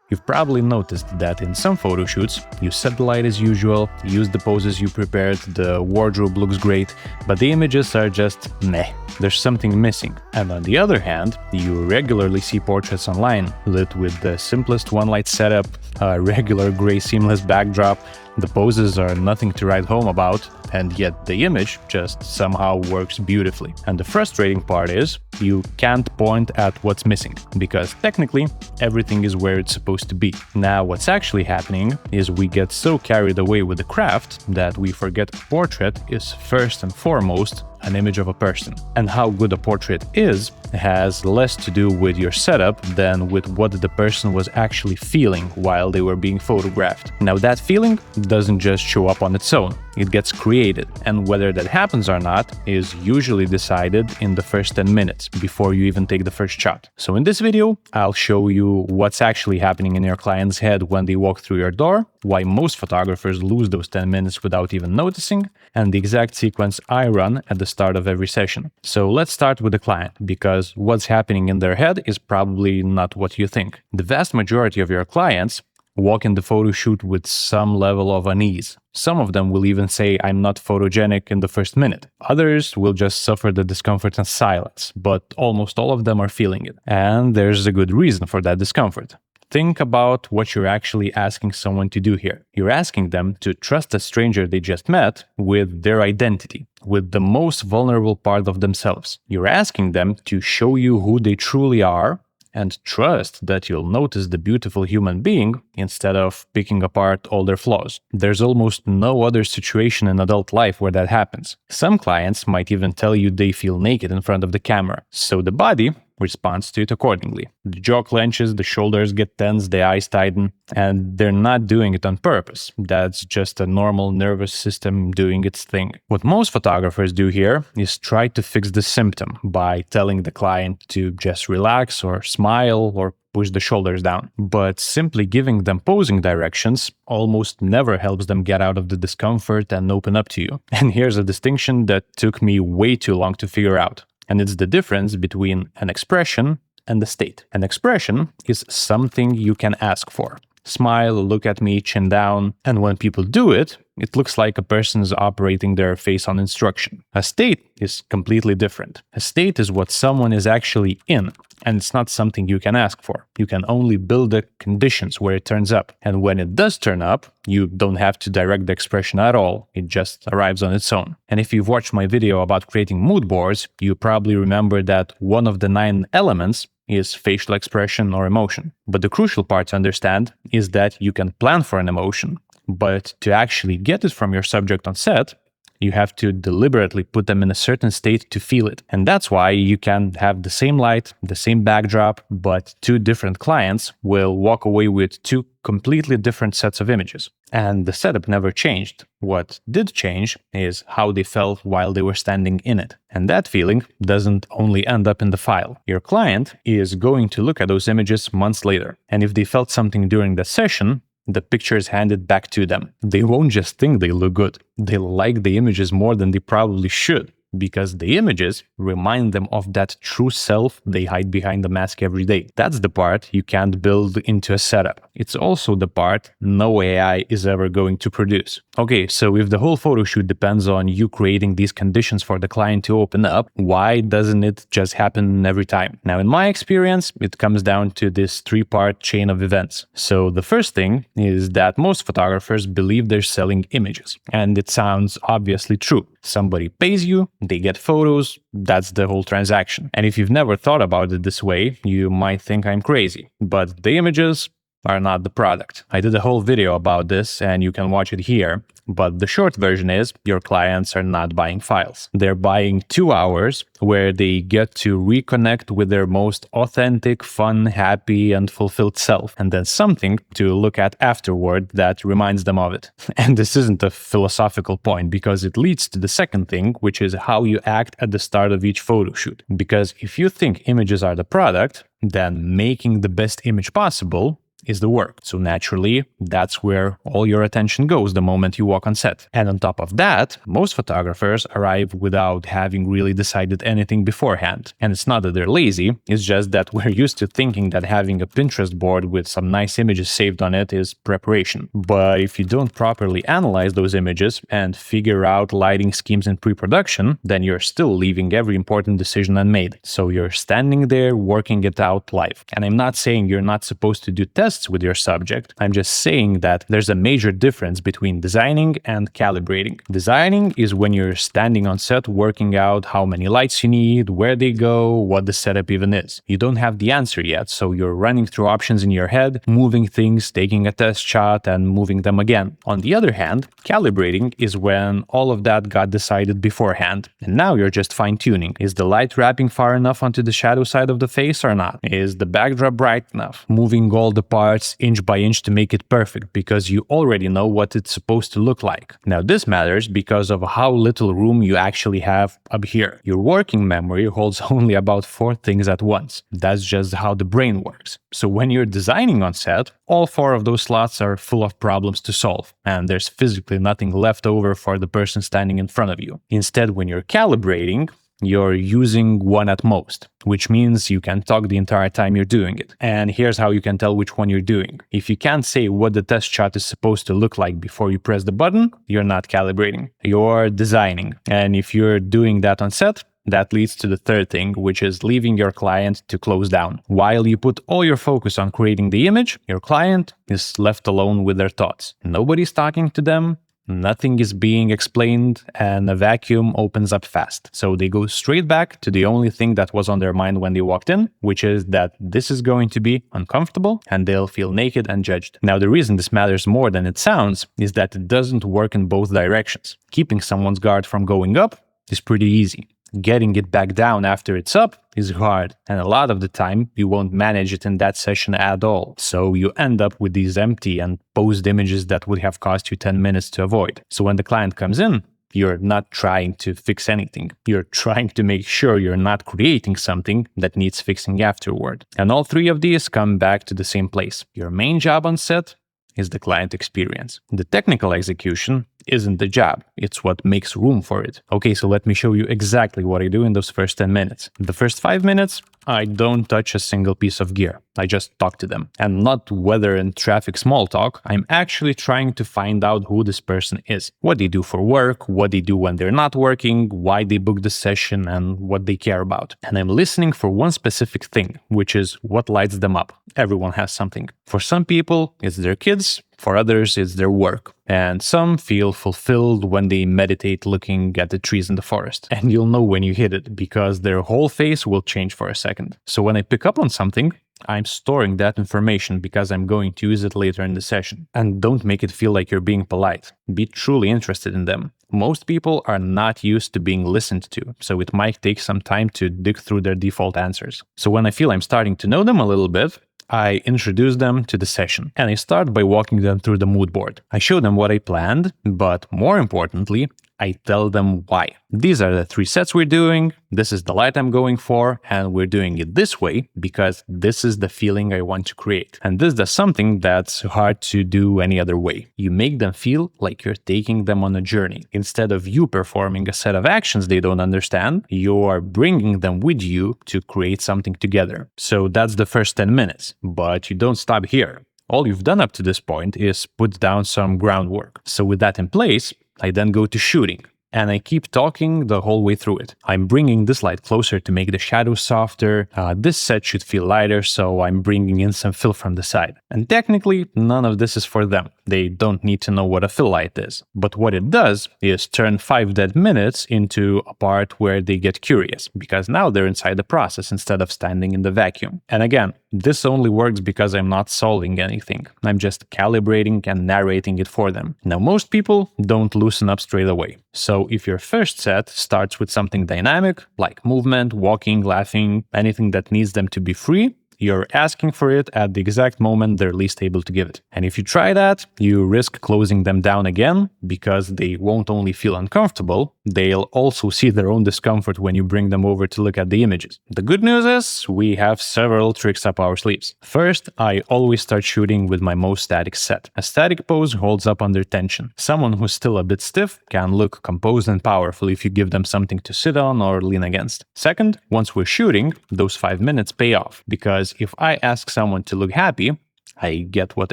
You've probably noticed that in some photo shoots, you set the light as usual, use the poses you prepared, the wardrobe looks great, but the images are just meh. There's something missing. And on the other hand, you regularly see portraits online lit with the simplest one-light setup, a regular gray seamless backdrop. The poses are nothing to write home about, and yet the image just somehow works beautifully. And the frustrating part is, you can't point at what's missing, because technically everything is where it's supposed to be. Now, what's actually happening is we get so carried away with the craft that we forget a portrait is first and foremost an image of a person. And how good a portrait is has less to do with your setup than with what the person was actually feeling while they were being photographed. Now, that feeling doesn't just show up on its own. It gets created, and whether that happens or not is usually decided in the first 10 minutes before you even take the first shot. So in this video, I'll show you what's actually happening in your client's head when they walk through your door, why most photographers lose those 10 minutes without even noticing, and the exact sequence I run at the start of every session. So let's start with the client, because what's happening in their head is probably not what you think. The vast majority of your clients walk in the photo shoot with some level of unease. Some of them will even say, "I'm not photogenic" in the first minute. Others will just suffer the discomfort and silence, but almost all of them are feeling it. And there's a good reason for that discomfort. Think about what you're actually asking someone to do here. You're asking them to trust a stranger they just met with their identity, with the most vulnerable part of themselves. You're asking them to show you who they truly are and trust that you'll notice the beautiful human being instead of picking apart all their flaws. There's almost no other situation in adult life where that happens. Some clients might even tell you they feel naked in front of the camera, so the body responds to it accordingly. The jaw clenches, the shoulders get tense, the eyes tighten, and they're not doing it on purpose. That's just a normal nervous system doing its thing. What most photographers do here is try to fix the symptom by telling the client to just relax or smile or push the shoulders down. But simply giving them posing directions almost never helps them get out of the discomfort and open up to you. And here's a distinction that took me way too long to figure out. And it's the difference between an expression and a state. An expression is something you can ask for. Smile, look at me, chin down. And when people do it, it looks like a person is operating their face on instruction. A state is completely different. A state is what someone is actually in, and it's not something you can ask for. You can only build the conditions where it turns up. And when it does turn up, you don't have to direct the expression at all. It just arrives on its own. And if you've watched my video about creating mood boards, you probably remember that one of the 9 elements is facial expression or emotion. But the crucial part to understand is that you can plan for an emotion, but to actually get it from your subject on set, you have to deliberately put them in a certain state to feel it. And that's why you can have the same light, the same backdrop, but 2 different clients will walk away with 2 completely different sets of images. And the setup never changed. What did change is how they felt while they were standing in it. And that feeling doesn't only end up in the file. Your client is going to look at those images months later. And if they felt something during the session, the picture is handed back to them. They won't just think they look good. They'll like the images more than they probably should, because the images remind them of that true self they hide behind the mask every day. That's the part you can't build into a setup. It's also the part no AI is ever going to produce. Okay, so if the whole photo shoot depends on you creating these conditions for the client to open up, why doesn't it just happen every time? Now, in my experience, it comes down to this 3-part chain of events. So the first thing is that most photographers believe they're selling images. And it sounds obviously true. Somebody pays you, they get photos, that's the whole transaction. And if you've never thought about it this way, you might think I'm crazy. But the images are not the product. I did a whole video about this and you can watch it here. But the short version is your clients are not buying files. They're buying 2 hours where they get to reconnect with their most authentic, fun, happy, and fulfilled self. And then something to look at afterward that reminds them of it. And this isn't a philosophical point because it leads to the second thing, which is how you act at the start of each photo shoot. Because if you think images are the product, then making the best image possible is the work. So naturally, that's where all your attention goes the moment you walk on set. And on top of that, most photographers arrive without having really decided anything beforehand. And it's not that they're lazy, it's just that we're used to thinking that having a Pinterest board with some nice images saved on it is preparation. But if you don't properly analyze those images and figure out lighting schemes in pre-production, then you're still leaving every important decision unmade. So you're standing there working it out live. And I'm not saying you're not supposed to do tests with your subject. I'm just saying that there's a major difference between designing and calibrating. Designing is when you're standing on set working out how many lights you need, where they go, what the setup even is. You don't have the answer yet, so you're running through options in your head, moving things, taking a test shot, and moving them again. On the other hand, calibrating is when all of that got decided beforehand, and now you're just fine-tuning. Is the light wrapping far enough onto the shadow side of the face or not? Is the backdrop bright enough? Moving all the parts inch by inch to make it perfect, because you already know what it's supposed to look like. Now this matters because of how little room you actually have up here. Your working memory holds only about 4 things at once. That's just how the brain works. So when you're designing on set, all 4 of those slots are full of problems to solve, and there's physically nothing left over for the person standing in front of you. Instead, when you're calibrating, you're using 1 at most, which means you can talk the entire time you're doing it. And here's how you can tell which one you're doing. If you can't say what the test shot is supposed to look like before you press the button, you're not calibrating, you're designing. And if you're doing that on set, that leads to the third thing, which is leaving your client to close down. While you put all your focus on creating the image, your client is left alone with their thoughts. Nobody's talking to them, nothing is being explained, and a vacuum opens up fast. So they go straight back to the only thing that was on their mind when they walked in, which is that this is going to be uncomfortable and they'll feel naked and judged. Now, the reason this matters more than it sounds is that it doesn't work in both directions. Keeping someone's guard from going up is pretty easy. Getting it back down after it's up is hard, and a lot of the time you won't manage it in that session at all. So you end up with these empty and posed images that would have cost you 10 minutes to avoid. So when the client comes in, you're not trying to fix anything. You're trying to make sure you're not creating something that needs fixing afterward. And all 3 of these come back to the same place. Your main job on set is the client experience. The technical execution isn't the job, it's what makes room for it. Okay, so let me show you exactly what I do in those first 10 minutes. The first 5 minutes, I don't touch a single piece of gear. I just talk to them. And not weather and traffic small talk, I'm actually trying to find out who this person is, what they do for work, what they do when they're not working, why they booked the session, and what they care about. And I'm listening for one specific thing, which is what lights them up. Everyone has something. For some people, it's their kids. For others, it's their work. And some feel fulfilled when they meditate looking at the trees in the forest. And you'll know when you hit it, because their whole face will change for a second. So when I pick up on something, I'm storing that information because I'm going to use it later in the session. And don't make it feel like you're being polite. Be truly interested in them. Most people are not used to being listened to, so it might take some time to dig through their default answers. So when I feel I'm starting to know them a little bit, I introduce them to the session, and I start by walking them through the mood board. I show them what I planned, but more importantly, I tell them why. These are the 3 sets we're doing, this is the light I'm going for, and we're doing it this way because this is the feeling I want to create. And this does something that's hard to do any other way. You make them feel like you're taking them on a journey. Instead of you performing a set of actions they don't understand, you are bringing them with you to create something together. So that's the first 10 minutes, but you don't stop here. All you've done up to this point is put down some groundwork. So with that in place, I then go to shooting, and I keep talking the whole way through it. I'm bringing this light closer to make the shadows softer. This set should feel lighter, so I'm bringing in some fill from the side. And technically, none of this is for them. They don't need to know what a fill light is. But what it does is turn 5 dead minutes into a part where they get curious, because now they're inside the process instead of standing in the vacuum. And again, this only works because I'm not solving anything. I'm just calibrating and narrating it for them. Now, most people don't loosen up straight away. So if your first set starts with something dynamic, like movement, walking, laughing, anything that needs them to be free, You're asking for it at the exact moment they're least able to give it. And if you try that, you risk closing them down again because they won't only feel uncomfortable, they'll also see their own discomfort when you bring them over to look at the images. The good news is we have several tricks up our sleeves. First, I always start shooting with my most static set. A static pose holds up under tension. Someone who's still a bit stiff can look composed and powerful if you give them something to sit on or lean against. Second, once we're shooting, those 5 minutes pay off, because if I ask someone to look happy, I get what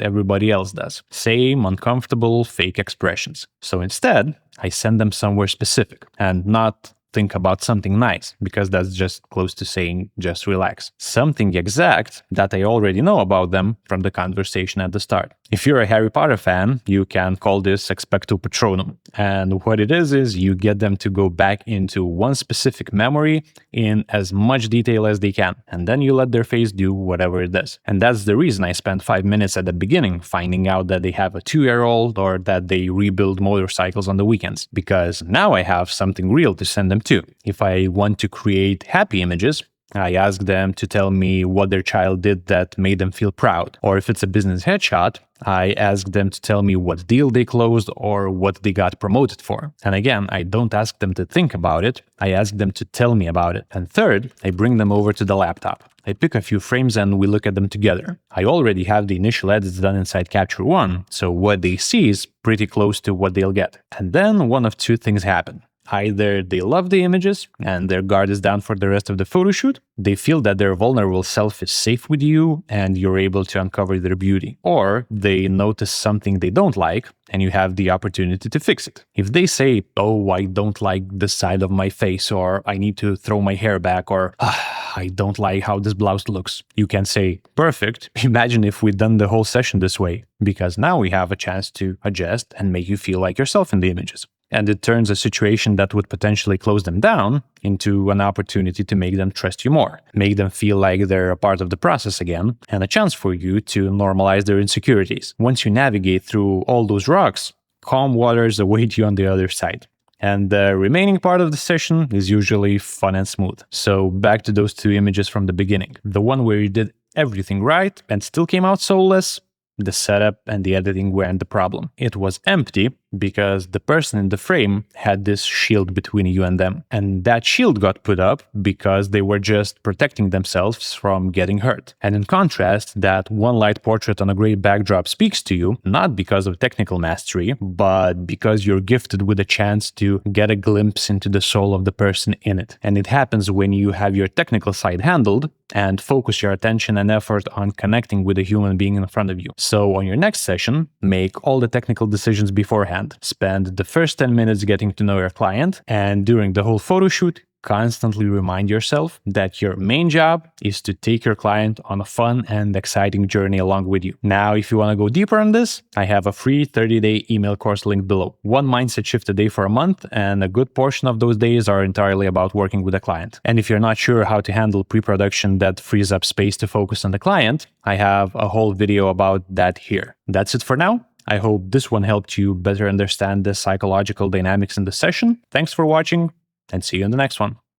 everybody else does. Same uncomfortable, fake expressions. So instead, I send them somewhere specific and not think about something nice, because that's just close to saying just relax. Something exact that I already know about them from the conversation at the start. If you're a Harry Potter fan, you can call this Expecto Patronum. And what it is you get them to go back into one specific memory in as much detail as they can. And then you let their face do whatever it does. And that's the reason I spent 5 minutes at the beginning finding out that they have a 2-year-old or that they rebuild motorcycles on the weekends. Because now I have something real to send them to. If I want to create happy images, I ask them to tell me what their child did that made them feel proud. Or if it's a business headshot, I ask them to tell me what deal they closed or what they got promoted for. And again, I don't ask them to think about it, I ask them to tell me about it. And third, I bring them over to the laptop. I pick a few frames and we look at them together. I already have the initial edits done inside Capture One, so what they see is pretty close to what they'll get. And then one of two things happen. Either they love the images and their guard is down for the rest of the photo shoot, they feel that their vulnerable self is safe with you and you're able to uncover their beauty, or they notice something they don't like and you have the opportunity to fix it. If they say, oh, I don't like this side of my face, or I need to throw my hair back, or I don't like how this blouse looks, you can say, perfect, imagine if we'd done the whole session this way, because now we have a chance to adjust and make you feel like yourself in the images. And it turns a situation that would potentially close them down into an opportunity to make them trust you more, make them feel like they're a part of the process again, and a chance for you to normalize their insecurities. Once you navigate through all those rocks, calm waters await you on the other side. And the remaining part of the session is usually fun and smooth. So back to those two images from the beginning. The one where you did everything right and still came out soulless, the setup and the editing weren't the problem. It was empty because the person in the frame had this shield between you and them. And that shield got put up because they were just protecting themselves from getting hurt. And in contrast, that one light portrait on a gray backdrop speaks to you, not because of technical mastery, but because you're gifted with a chance to get a glimpse into the soul of the person in it. And it happens when you have your technical side handled and focus your attention and effort on connecting with the human being in front of you. So on your next session, make all the technical decisions beforehand. Spend the first 10 minutes getting to know your client, and during the whole photo shoot, constantly remind yourself that your main job is to take your client on a fun and exciting journey along with you. Now, if you want to go deeper on this, I have a free 30-day email course linked below. One mindset shift a day for a month, and a good portion of those days are entirely about working with a client. And if you're not sure how to handle pre-production that frees up space to focus on the client, I have a whole video about that here. That's it for now. I hope this one helped you better understand the psychological dynamics in the session. Thanks for watching, and see you in the next one.